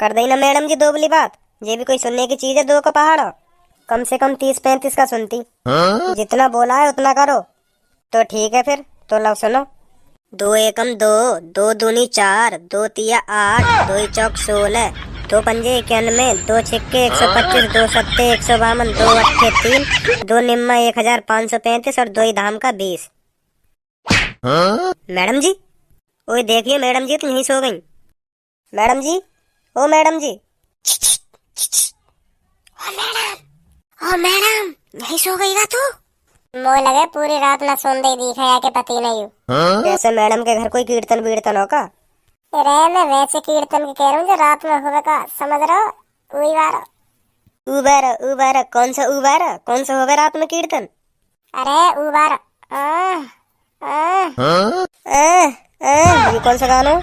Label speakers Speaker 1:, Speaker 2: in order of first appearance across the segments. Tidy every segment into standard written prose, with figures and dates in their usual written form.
Speaker 1: कर दई ना मैडम जी दोबली बात। ये भी कोई सुनने की चीज है? 2 का पहाड़ कम से कम 30-35 का सुनती। जितना बोला है उतना करो। तो ठीक है फिर, तो लो सुनो। 2 एकम 2, 2 दूनी 4, 2 तिया 8, 2 चौक 16, 2 पंजे 91, 2 छिक्के 125, 2 सत्ते 152, 2 अट्ठे 3, 2 निम्मा 1535 और 2 धाम का 20। मैडम जी, ओए देखिए मैडम जी, तुम यहीं सो गई। मैडम जी, ओ मैडम जी। ओ मैडम, यहीं सो गई का तू? मोह लगे पूरी रात न सोन दे दिखाया के पति नहीं हूँ। जैसे मैडम के घर कोई कीर्तन वीर्तन हो का? अरे मैं वैसे कीर्तन की कह रहा हूँ जो रात में होवे का, समझ रहे हो? उबारा उबारा कौन सा उबारा? कौन सा होवे रात में कीर्तन? अरे उबारा ये कौन सा गाना?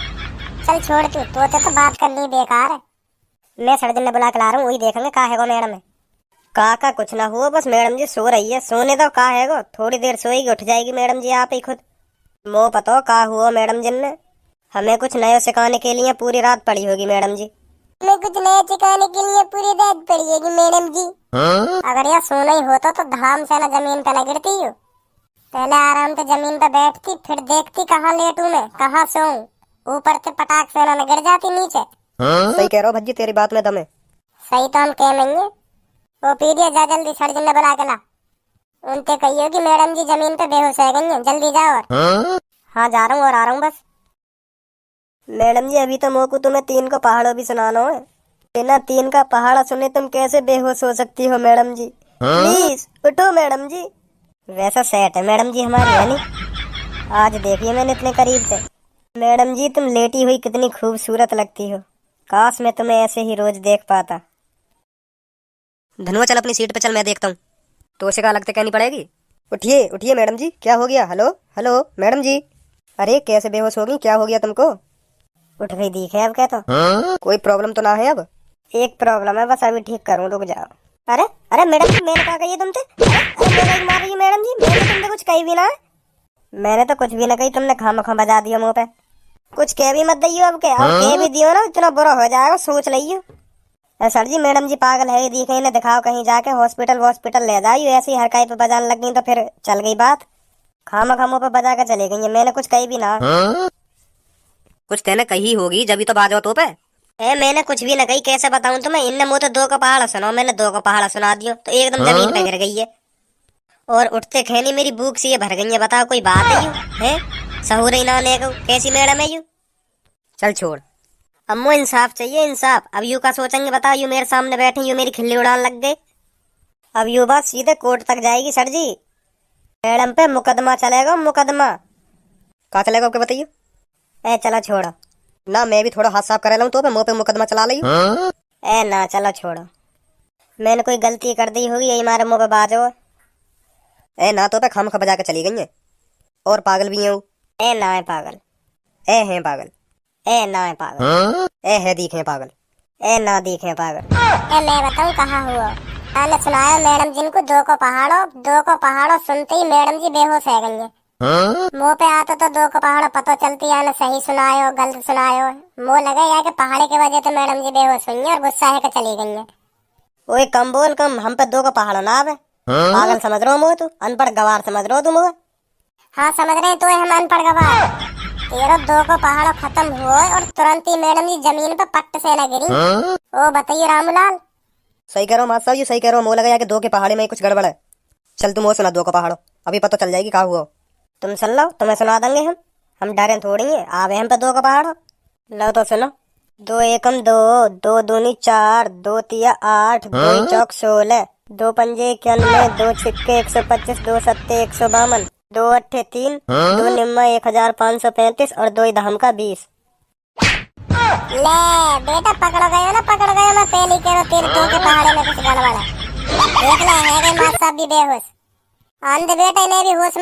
Speaker 1: चल छोड़ तू, तो बात करनी बेकार है। मैं सर्जन ने बुला के ला रहा हूँ, वही देखेंगे का है गो मैडम है। का कुछ ना हुआ, बस मैडम जी सो रही है। सोने दो, का है गो, थोड़ी देर सोएगी उठ जाएगी मैडम जी आप ही खुद। मो पता का हुआ मैडम जी ने? हमें कुछ नया सिखाने के लिए पूरी रात पड़ी होगी मैडम जी। हमें कुछ नया सिखाने के लिए पूरी रात पड़ी होगी मैडम जी। अगर यह सोना ही होता तो धड़ाम से ना जमीन पे न गिरती हो। पहले आराम से जमीन पे बैठती, फिर देखती कहाँ लेटू मैं, कहाँ सोऊं। ऊपर से पटाख से ना गिर जाती नीचे। सही कह रहा हो भज्जी, तेरी बात में दम है। सही तो हम कह नहीं है। वो पीरिया जा जल्दी, सर्जन ने बुला के ला। उनसे कहियो कि मैडम जी जमीन पे बेहोश हो गई हैं, जल्दी जाओ। और हाँ जा रहा हूँ और आ रहा हूँ बस। मैडम जी अभी तो मोकू तुम्हें 3 का पहाड़ो भी सुनाना है। बिना 3 का पहाड़ा सुने तुम कैसे बेहोश हो सकती हो मैडम जी? प्लीज उठो मैडम जी। वैसा सेट है मैडम जी हमारी, है नहीं? आज देखिए मैंने इतने करीब से। मैडम जी तुम लेटी हुई कितनी खूबसूरत लगती हो। काश मैं तुम्हें ऐसे ही रोज देख पाता। धनुआ चल अपनी सीट पे चल, मैं देखता हूँ। तो उसे का लगता कहनी पड़ेगी। उठिए उठिए मैडम जी, क्या हो गया? हेलो हेलो मैडम जी। अरे कैसे बेहोश हो गई, क्या हो गया तुमको? उठ गई दिखे अब क्या? तो कोई प्रॉब्लम तो ना है? अब एक प्रॉब्लम है बस, अभी ठीक करूँ, रुक जाओ। अरे अरे मैडम जी, मैंने क्या कही तुमसे? अरे मार रही मैडम जी, मैंने तुमसे कुछ कही भी ना। मैंने तो कुछ भी ना कही, तुमने खामखा बजा दिया मुंह पे। कुछ कह भी मत दियो, अब कह भी दियो ना इतना बुरा हो जाएगा, सोच लियो। सर जी मैडम जी पागल है, दिखे इन्हें दिखाओ कहीं जाके, हॉस्पिटल ले जाओ। ऐसी हरकत पे बजाने लग गई तो फिर चल गई बात। खामा मुंह पे बजा के चले गई, मैंने कुछ कही भी ना। कुछ तेने कही होगी जब तो बाजो तो पे। मैंने कुछ भी ना कही, कैसे बताऊं तुम्हें? इनने मुँह तो 2 का पहाड़ा सुना, मैंने 2 का पहाड़ा सुना दियो तो एकदम जमीन पे गिर गई है। और उठते खैनी मेरी भूख सी भर गई है। बताओ कोई बात है यू है? सहूर ही ना को कैसी मैडम है यू? चल छोड़, अम्मो इंसाफ चाहिए इंसाफ। अब यू का सोचेंगे बताओ? यू मेरे सामने बैठी, यू मेरी खिल्ली उड़ान लग गई। अब यू बात सीधे कोर्ट तक जाएगी सर जी। मैडम पे मुकदमा चलेगा, मुकदमा। कहाँ चलेगा आपके बताइए? चलो छोड़ो ना, मैं भी थोड़ा हाथ साफ कर लूँ तो मुँह पे मुकदमा चला ली। ना चलो छोड़ो, मैंने कोई गलती कर दी होगी, यही मारे मुँह पे बाजो। ना तो पे खामखा बजा के चली गई है। और पागल भी है वो। ना है पागल। है पागल। ना है पागल। है दिखे पागल। ना दिखे पागल। मैं बताऊं कहाँ हुआ? मैंने सुनाया मैडम जिनको 2 को पहाड़ो सुनते ही मैडम जी बेहोश हो गई है। मुँह पे आता तो 2 का पहाड़ पता चलती है ना, सही सुनायो गलत सुनायो। मुँह लगे या के पहाड़े के वजह तो मैडम जी बेहोश हुई है और गुस्सा है के चली गई है। ओए कम बोल कम, हम पे 2 का पहाड़ ना आवे। पागल समझ रहे हो मुँह? तू अनपढ़ गवार समझ रहे हो तुम? हाँ समझ रहे तो हम अनपढ़ गवार। तेरा 2 का पहाड़ खत्म हुआ और तुरंत ही मैडम जी जमीन पे पट्ट से न गिरी। ओ बताइए रामलाल। सही कह रहा हूँ मास्टर साहब, ये सही कह रहा हूँ। मुँह लगा कि 2 के पहाड़े में ही कुछ गड़बड़ है। चल तुम वो सुना 2 का पहाड़ो, अभी पता चल जाएगी क्या हुआ। तुम सुन लो, तुम्हें सुना देंगे हम डरे थोड़ी है। आवे हम पे 2 का पहाड़ो। लो तो सुनो। 2 एकम 2, 2 दूनी 4, 2 तिया 8, 2 चौक 16, 2 पंजे 91, 2 छिक्के 125, 2 सत्ते 152, 2 अट्ठे 3, 2 निम्मा 1535 और 2 धाम का 20। ले बेटा पकड़ गए ना, पकड़ गए। मैं पहले कह रहा तेरे 2 के पहाड़े में कुछ गड़बड़ है। देख ले है गए मास्टर साहब भी बेहोश। आंधे बेटा इन्हें भी होश में